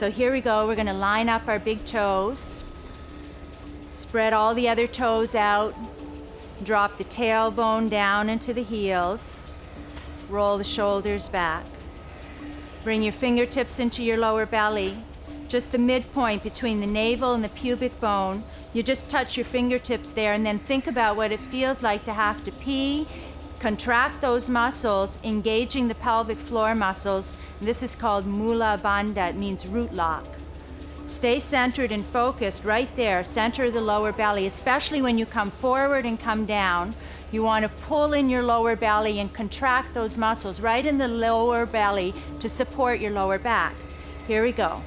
So here we go. We're going to line up our big toes. Spread all the other toes out. Drop the tailbone down into the heels. Roll the shoulders back. Bring your fingertips into your lower belly. Just the midpoint between the navel and the pubic bone. You just touch your fingertips there and then think about what it feels like to have to pee. Contract those muscles, engaging the pelvic floor muscles. This is called Mula Bandha. It means root lock. Stay centered and focused right there, center of the lower belly, especially when you come forward and come down. You want to pull in your lower belly and contract those muscles right in the lower belly to support your lower back. Here we go.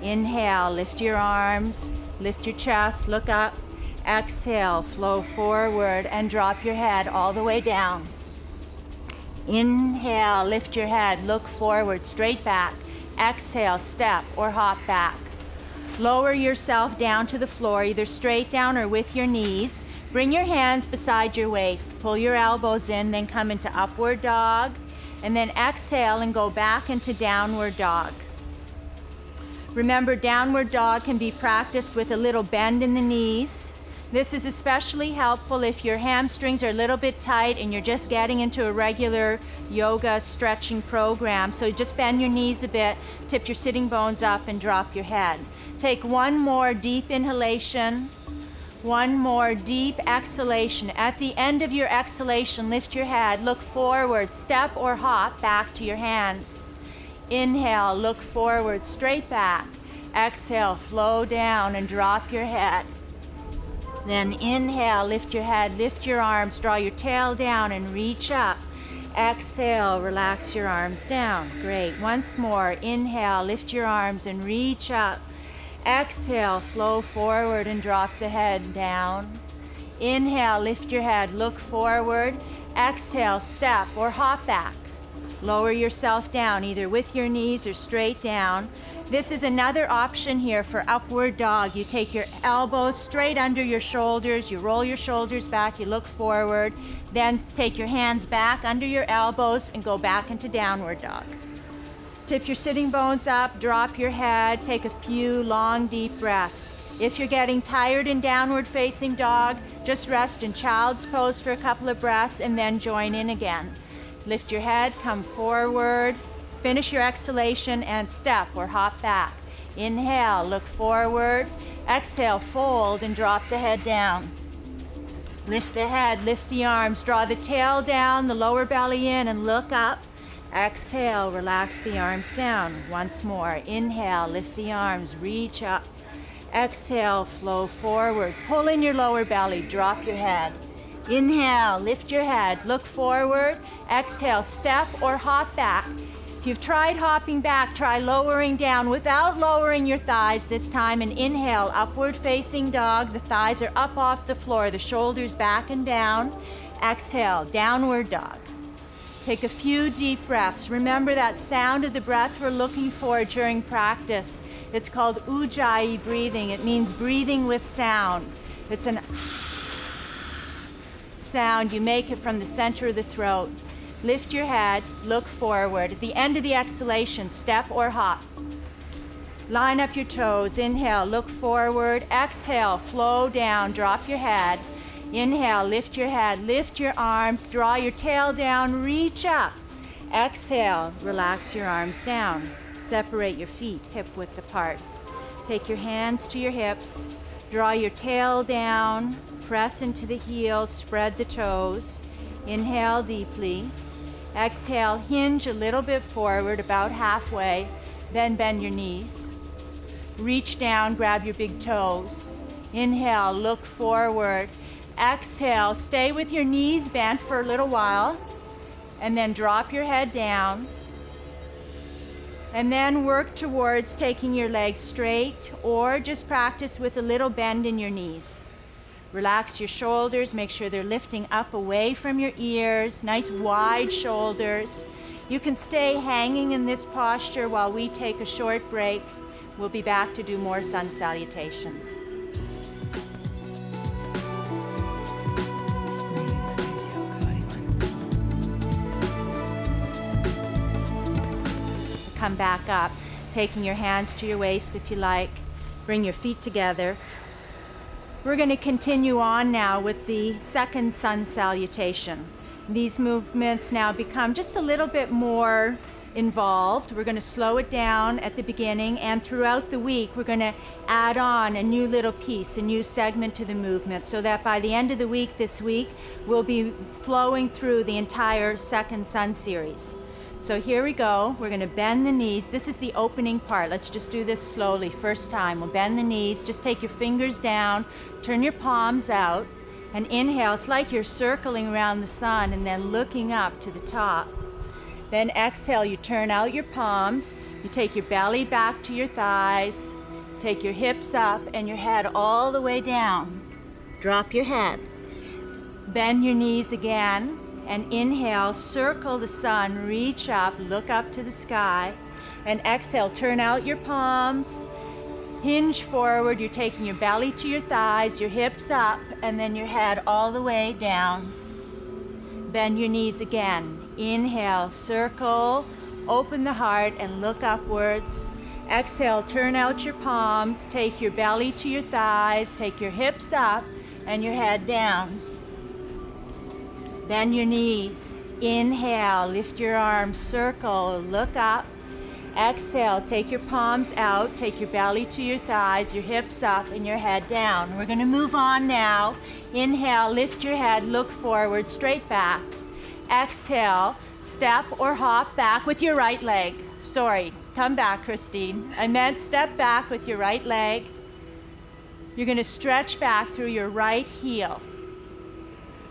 Inhale, lift your arms, lift your chest, look up. Exhale, flow forward and drop your head all the way down. Inhale, lift your head, look forward, straight back. Exhale, step or hop back. Lower yourself down to the floor, either straight down or with your knees. Bring your hands beside your waist. Pull your elbows in, then come into upward dog. And then exhale and go back into downward dog. Remember, downward dog can be practiced with a little bend in the knees. This is especially helpful if your hamstrings are a little bit tight and you're just getting into a regular yoga stretching program. So just bend your knees a bit, tip your sitting bones up and drop your head. Take one more deep inhalation, one more deep exhalation. At the end of your exhalation, lift your head, look forward, step or hop back to your hands. Inhale, look forward, straight back. Exhale, flow down and drop your head. Then inhale, lift your head, lift your arms, draw your tail down and reach up. Exhale, relax your arms down. Great. Once more, inhale, lift your arms and reach up. Exhale, flow forward and drop the head down. Inhale, lift your head, look forward. Exhale, step or hop back. Lower yourself down, either with your knees or straight down. This is another option here for upward dog. You take your elbows straight under your shoulders, you roll your shoulders back, you look forward, then take your hands back under your elbows and go back into downward dog. Tip your sitting bones up, drop your head, take a few long, deep breaths. If you're getting tired in downward facing dog, just rest in child's pose for a couple of breaths and then join in again. Lift your head, come forward, finish your exhalation and step or hop back. Inhale, look forward. Exhale, fold and drop the head down. Lift the head, lift the arms, draw the tail down, the lower belly in and look up. Exhale, relax the arms down. Once more, inhale, lift the arms, reach up. Exhale, flow forward. Pull in your lower belly, drop your head. Inhale, lift your head, look forward. Exhale, step or hop back. If you've tried hopping back, try lowering down without lowering your thighs this time. And inhale, upward facing dog. The thighs are up off the floor, the shoulders back and down. Exhale, downward dog. Take a few deep breaths. Remember that sound of the breath we're looking for during practice. It's called Ujjayi breathing. It means breathing with sound. It's an sound. You make it from the center of the throat. Lift your head, look forward. At the end of the exhalation, step or hop. Line up your toes. Inhale, look forward. Exhale, flow down, drop your head. Inhale, lift your head, lift your arms, draw your tail down, reach up. Exhale, relax your arms down. Separate your feet hip width apart. Take your hands to your hips, draw your tail down, press into the heels, spread the toes. Inhale deeply. Exhale, hinge a little bit forward, about halfway, then bend your knees. Reach down, grab your big toes. Inhale, look forward. Exhale, stay with your knees bent for a little while, and then drop your head down. And then work towards taking your legs straight, or just practice with a little bend in your knees. Relax your shoulders, make sure they're lifting up away from your ears, nice wide shoulders. You can stay hanging in this posture while we take a short break. We'll be back to do more sun salutations. Come back up. taking your hands to your waist if you like. Bring your feet together. We're going to continue on now with the second sun salutation. These movements now become just a little bit more involved. We're going to slow it down at the beginning, and throughout the week we're going to add on a new little piece, a new segment to the movement, so that by the end of the week this week we'll be flowing through the entire second sun series. So here we go. We're going to bend the knees. This is the opening part. Let's just do this slowly. First time. We'll bend the knees. Just take your fingers down. Turn your palms out. And inhale. It's like you're circling around the sun and then looking up to the top. Then exhale. You turn out your palms. You take your belly back to your thighs. Take your hips up and your head all the way down. Drop your head. Bend your knees again. And inhale, circle the sun, reach up, look up to the sky. And exhale, turn out your palms, hinge forward. You're taking your belly to your thighs, your hips up, and then your head all the way down. Bend your knees again. Inhale, circle, open the heart, and look upwards. Exhale, turn out your palms, take your belly to your thighs, take your hips up, and your head down. Bend your knees. Inhale, lift your arms, circle, look up. Exhale, take your palms out, take your belly to your thighs, your hips up, and your head down. We're going to move on now. Inhale, lift your head, look forward, straight back. Exhale, step or hop back with your right leg. Sorry, come back, Christine. I meant step back with your right leg. You're going to stretch back through your right heel.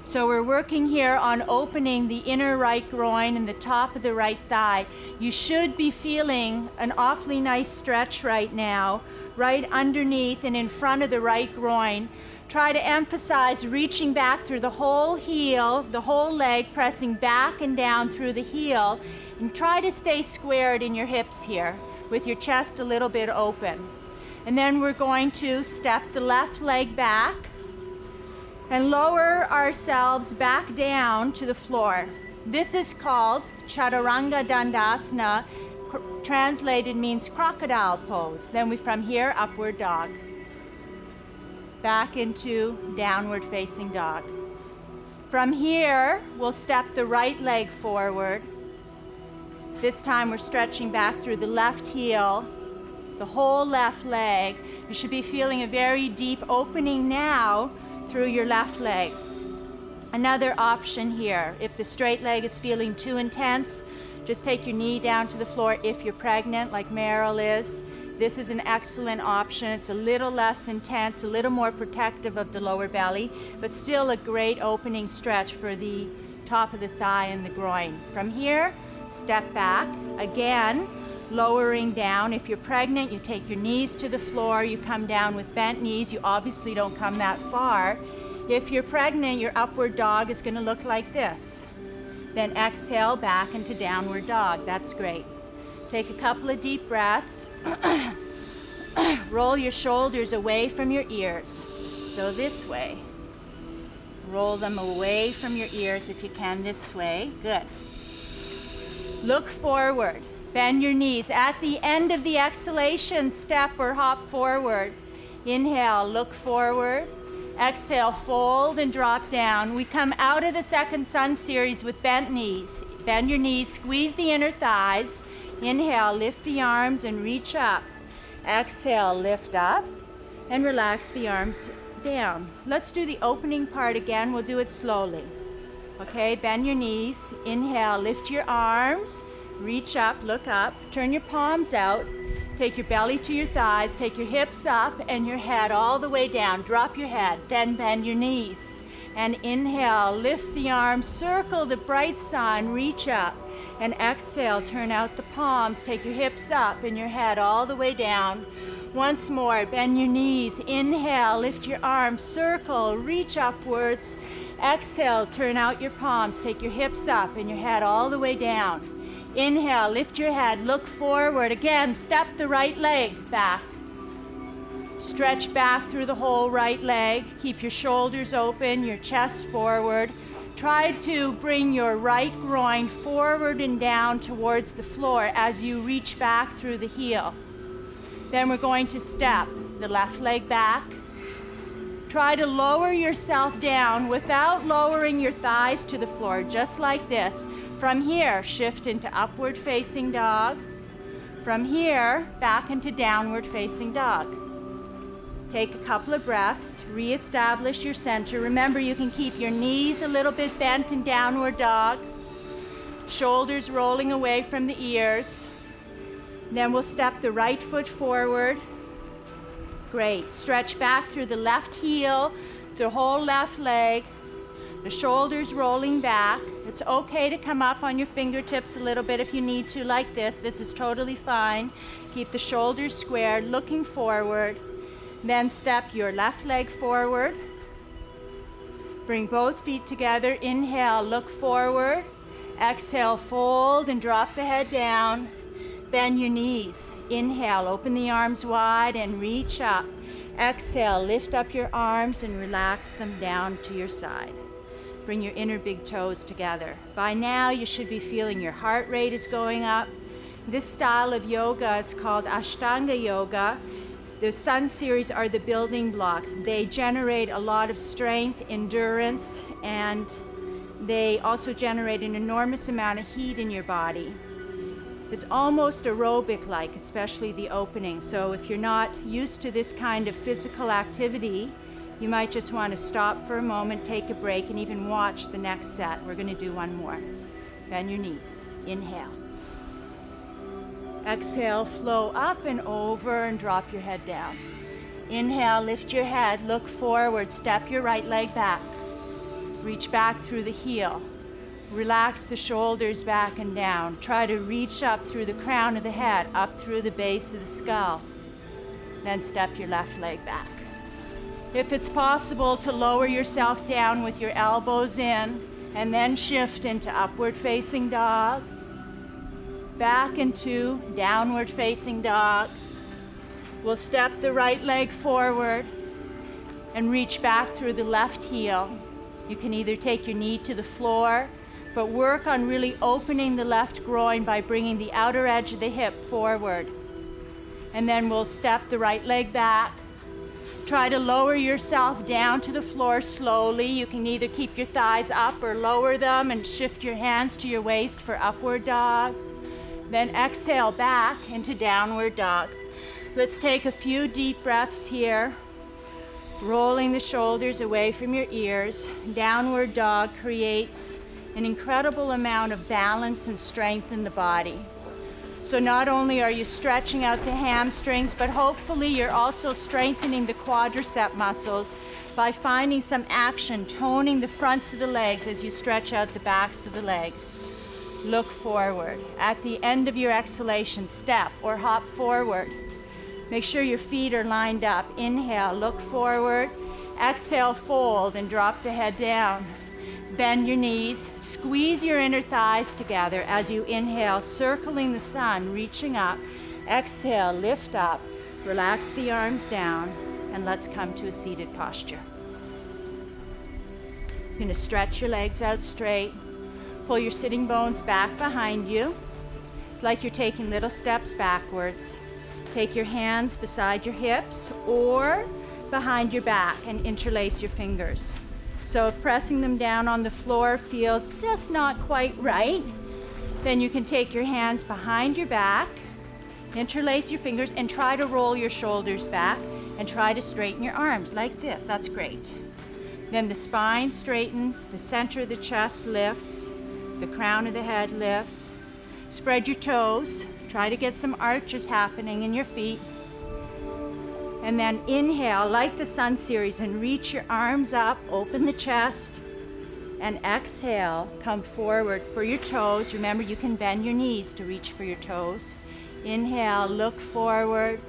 So we're working here on opening the inner right groin and the top of the right thigh. You should be feeling an awfully nice stretch right now, right underneath and in front of the right groin. Try to emphasize reaching back through the whole heel, the whole leg, pressing back and down through the heel. And try to stay squared in your hips here with your chest a little bit open. And then we're going to step the left leg back and lower ourselves back down to the floor. This is called Chaturanga Dandasana, translated means crocodile pose. Then from here, upward dog. Back into downward facing dog. From here, we'll step the right leg forward. This time we're stretching back through the left heel, the whole left leg. You should be feeling a very deep opening now through your left leg. Another option here, if the straight leg is feeling too intense, just take your knee down to the floor. If you're pregnant, like Meryl is, this is an excellent option. It's a little less intense, a little more protective of the lower belly, but still a great opening stretch for the top of the thigh and the groin. From here, step back, again, lowering down. If you're pregnant, you take your knees to the floor, you come down with bent knees. You obviously don't come that far. If you're pregnant, your upward dog is going to look like this. Then exhale back into downward dog. That's great. Take a couple of deep breaths. Roll your shoulders away from your ears. So this way. Roll them away from your ears if you can, this way. Good. Look forward. Bend your knees. At the end of the exhalation, step or hop forward. Inhale, look forward. Exhale, fold and drop down. We come out of the second sun series with bent knees. Bend your knees, squeeze the inner thighs. Inhale, lift the arms and reach up. Exhale, lift up and relax the arms down. Let's do the opening part again. We'll do it slowly. Okay, bend your knees. Inhale, lift your arms. Reach up, look up, turn your palms out, take your belly to your thighs, take your hips up and your head all the way down. Drop your head, then bend your knees. And inhale, lift the arms, circle the bright sun, reach up. And exhale, turn out the palms, take your hips up and your head all the way down. Once more, bend your knees. Inhale, lift your arms, circle, reach upwards. Exhale, turn out your palms, take your hips up and your head all the way down. Inhale, lift your head, look forward. Again, step the right leg back. Stretch back through the whole right leg. Keep your shoulders open, your chest forward. Try to bring your right groin forward and down towards the floor as you reach back through the heel. Then we're going to step the left leg back. Try to lower yourself down without lowering your thighs to the floor, just like this. From here, shift into upward facing dog. From here, back into downward facing dog. Take a couple of breaths, reestablish your center. Remember, you can keep your knees a little bit bent in downward dog, shoulders rolling away from the ears. Then we'll step the right foot forward. Great. Stretch back through the left heel, the whole left leg, the shoulders rolling back. It's okay to come up on your fingertips a little bit if you need to, like this. This is totally fine. Keep the shoulders squared, looking forward. Then step your left leg forward. Bring both feet together. Inhale, look forward. Exhale, fold and drop the head down. Bend your knees. Inhale, open the arms wide and reach up. Exhale, lift up your arms and relax them down to your side. Bring your inner big toes together. By now, you should be feeling your heart rate is going up. This style of yoga is called Ashtanga yoga. The Sun series are the building blocks. They generate a lot of strength, endurance, and they also generate an enormous amount of heat in your body. It's almost aerobic-like, especially the opening. So if you're not used to this kind of physical activity, you might just want to stop for a moment, take a break, and even watch the next set. We're going to do one more. Bend your knees. Inhale. Exhale, flow up and over and drop your head down. Inhale, lift your head, look forward, step your right leg back. Reach back through the heel. Relax the shoulders back and down. Try to reach up through the crown of the head, up through the base of the skull. Then step your left leg back. If it's possible to lower yourself down with your elbows in, and then shift into upward facing dog, back into downward facing dog. We'll step the right leg forward and reach back through the left heel. You can either take your knee to the floor, but work on really opening the left groin by bringing the outer edge of the hip forward. And then we'll step the right leg back. Try to lower yourself down to the floor slowly. You can either keep your thighs up or lower them and shift your hands to your waist for upward dog. Then exhale back into downward dog. Let's take a few deep breaths here. Rolling the shoulders away from your ears. Downward dog creates an incredible amount of balance and strength in the body. So not only are you stretching out the hamstrings, but hopefully you're also strengthening the quadricep muscles by finding some action, toning the fronts of the legs as you stretch out the backs of the legs. Look forward. At the end of your exhalation, step or hop forward. Make sure your feet are lined up. Inhale, look forward. Exhale, fold and drop the head down. Bend your knees. Squeeze your inner thighs together as you inhale, circling the sun, reaching up. Exhale, lift up. Relax the arms down, and let's come to a seated posture. You're going to stretch your legs out straight. Pull your sitting bones back behind you. It's like you're taking little steps backwards. Take your hands beside your hips or behind your back and interlace your fingers. So if pressing them down on the floor feels just not quite right, then you can take your hands behind your back, interlace your fingers, and try to roll your shoulders back and try to straighten your arms like this. That's great. Then the spine straightens, the center of the chest lifts, the crown of the head lifts. Spread your toes. Try to get some arches happening in your feet. And then inhale, like the Sun series, and reach your arms up, open the chest. And exhale, come forward for your toes. Remember, you can bend your knees to reach for your toes. Inhale, look forward.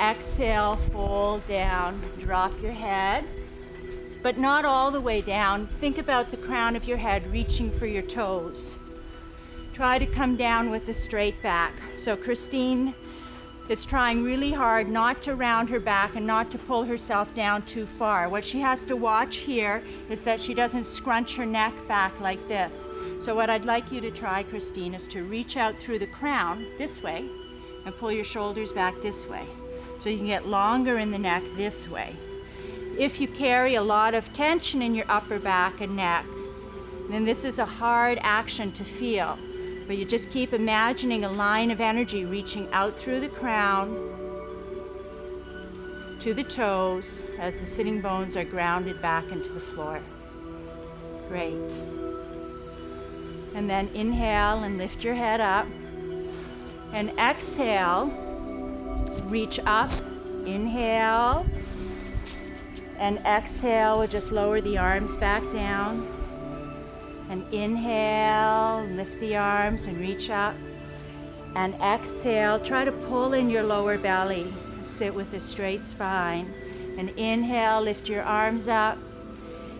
Exhale, fold down. Drop your head, but not all the way down. Think about the crown of your head reaching for your toes. Try to come down with a straight back. So Christine is trying really hard not to round her back and not to pull herself down too far. What she has to watch here is that she doesn't scrunch her neck back like this. So what I'd like you to try, Christine, is to reach out through the crown this way and pull your shoulders back this way. So you can get longer in the neck this way. If you carry a lot of tension in your upper back and neck, then this is a hard action to feel. But you just keep imagining a line of energy reaching out through the crown to the toes as the sitting bones are grounded back into the floor. Great. And then inhale and lift your head up. And exhale, reach up, inhale. And exhale, we'll just lower the arms back down. And inhale, lift the arms and reach up. And exhale, try to pull in your lower belly. Sit with a straight spine. And inhale, lift your arms up.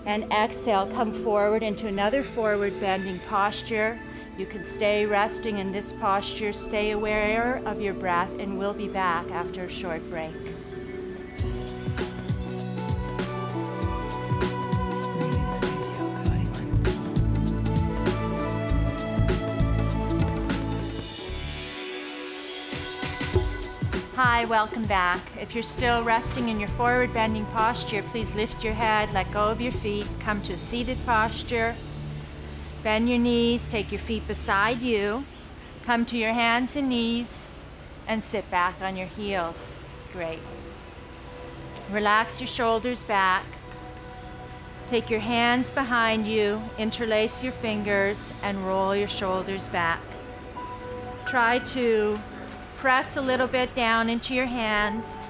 And exhale, come forward into another forward bending posture. You can stay resting in this posture. Stay aware of your breath, and we'll be back after a short break. Hi, welcome back. If you're still resting in your forward bending posture, please lift your head, let go of your feet, come to a seated posture. Bend your knees, take your feet beside you, come to your hands and knees, and sit back on your heels. Great. Relax your shoulders back. Take your hands behind you, interlace your fingers, and roll your shoulders back. Try to press a little bit down into your hands.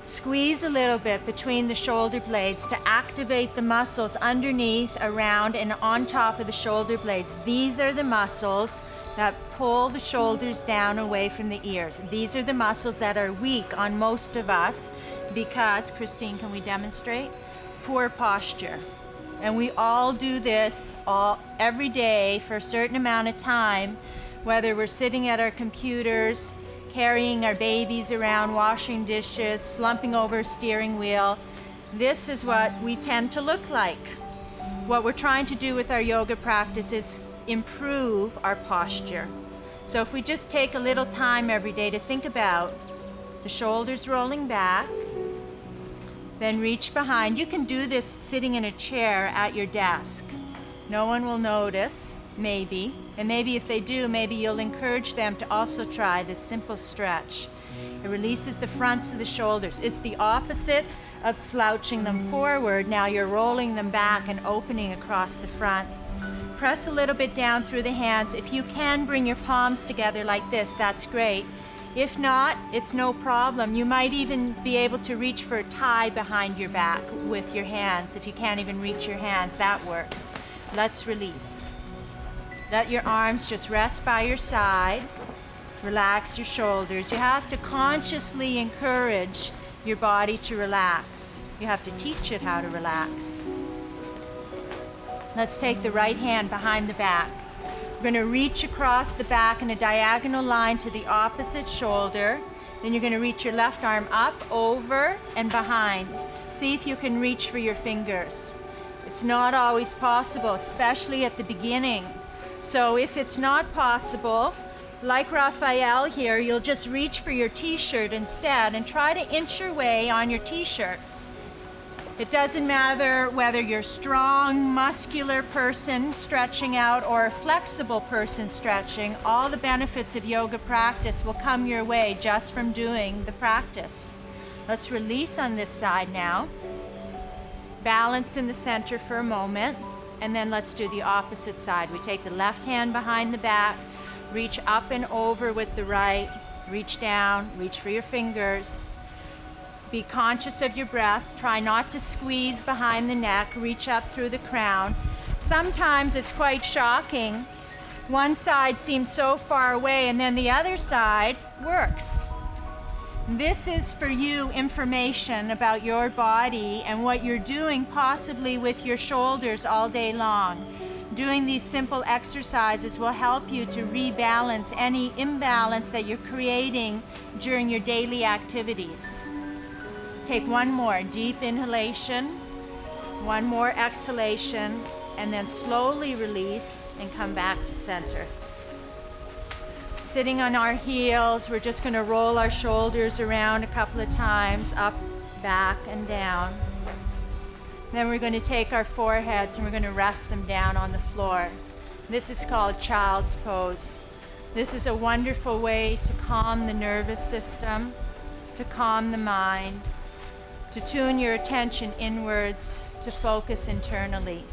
Squeeze a little bit between the shoulder blades to activate the muscles underneath, around, and on top of the shoulder blades. These are the muscles that pull the shoulders down away from the ears. These are the muscles that are weak on most of us because, Christine, can we demonstrate? Poor posture. And we all do this every day for a certain amount of time, whether we're sitting at our computers, carrying our babies around, washing dishes, slumping over a steering wheel. This is what we tend to look like. What we're trying to do with our yoga practice is improve our posture. So if we just take a little time every day to think about the shoulders rolling back, then reach behind. You can do this sitting in a chair at your desk. No one will notice, maybe. And maybe if they do, maybe you'll encourage them to also try this simple stretch. It releases the fronts of the shoulders. It's the opposite of slouching them forward. Now you're rolling them back and opening across the front. Press a little bit down through the hands. If you can bring your palms together like this, that's great. If not, it's no problem. You might even be able to reach for a tie behind your back with your hands. If you can't even reach your hands, that works. Let's release. Let your arms just rest by your side. Relax your shoulders. You have to consciously encourage your body to relax. You have to teach it how to relax. Let's take the right hand behind the back. We're going to reach across the back in a diagonal line to the opposite shoulder. Then you're going to reach your left arm up, over, and behind. See if you can reach for your fingers. It's not always possible, especially at the beginning. So if it's not possible, like Raphael here, you'll just reach for your t-shirt instead and try to inch your way on your t-shirt. It doesn't matter whether you're a strong, muscular person stretching out or a flexible person stretching. All the benefits of yoga practice will come your way just from doing the practice. Let's release on this side now. Balance in the center for a moment. And then let's do the opposite side. We take the left hand behind the back, reach up and over with the right, reach down, reach for your fingers. Be conscious of your breath. Try not to squeeze behind the neck, reach up through the crown. Sometimes it's quite shocking. One side seems so far away and then the other side works. This is for you information about your body and what you're doing possibly with your shoulders all day long. Doing these simple exercises will help you to rebalance any imbalance that you're creating during your daily activities. Take one more deep inhalation, one more exhalation, and then slowly release and come back to center. Sitting on our heels, we're just going to roll our shoulders around a couple of times, up, back, and down. Then we're going to take our foreheads and we're going to rest them down on the floor. This is called child's pose. This is a wonderful way to calm the nervous system, to calm the mind, to tune your attention inwards, to focus internally.